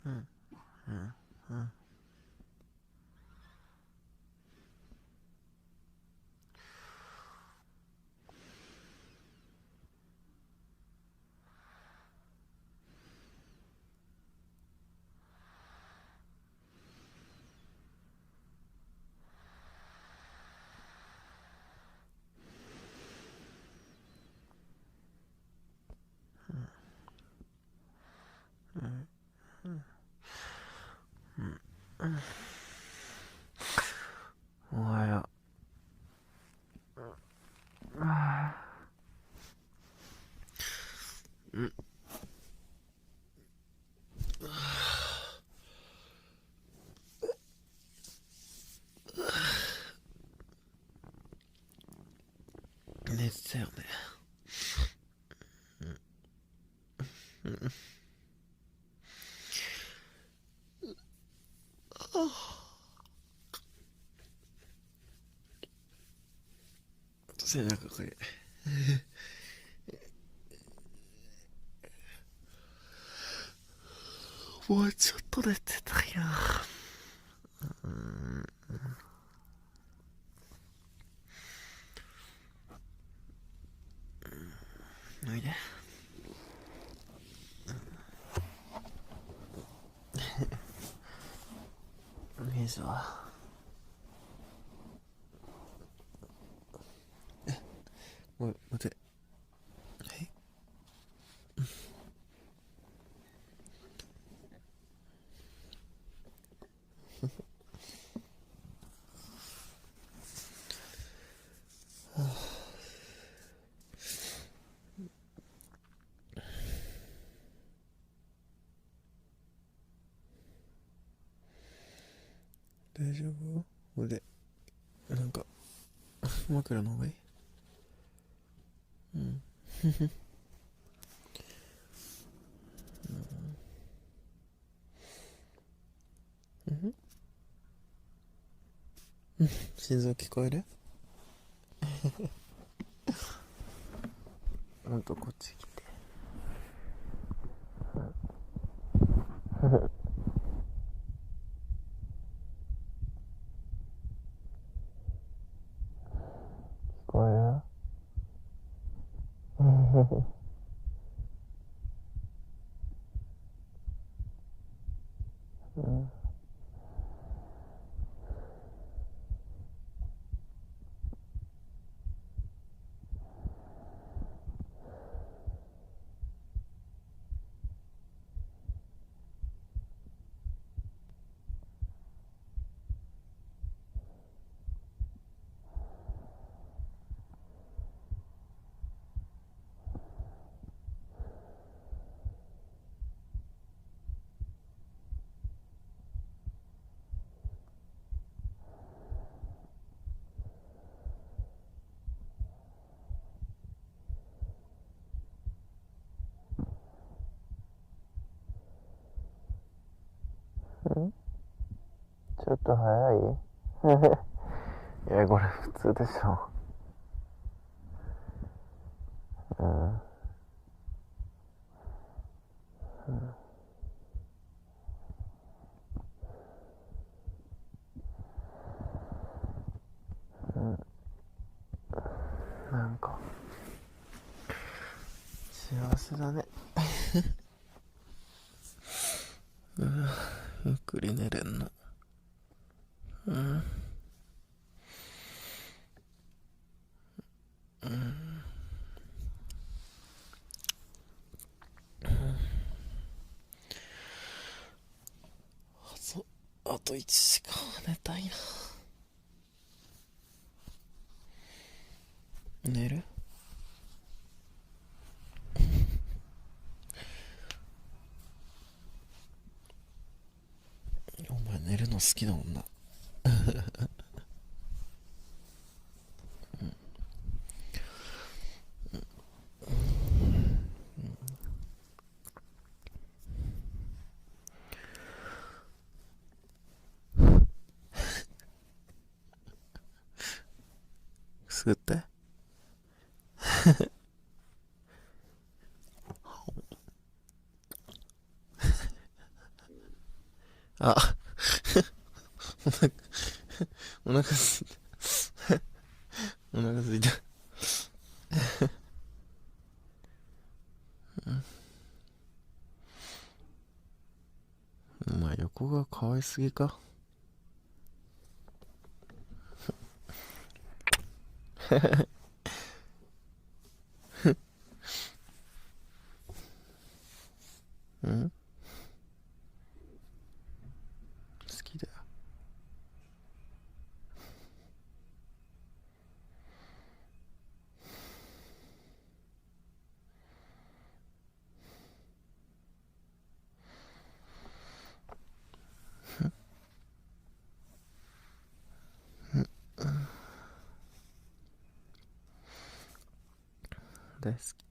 うんうんうんおはよう。寝てたよね。背中かゆい。もうちょっと寝てたよ。おいで。いいぞ。おい、待て。はい。大丈夫？腕。なんか、枕の方がいい？うん。心臓聞こえる？ほんとこっち来て。聞こえる？うん。ちょっと早い？いや、これ普通でしょ。うん。なんか、幸せだね。ゆっくり寝れんの。うん。あと1時間は寝たいな。寝る？お前寝るの好きだもんな。くすぐって。あ、お腹すいた。お腹すいた。お前横が可愛すぎか？うん好きだよ。大好き。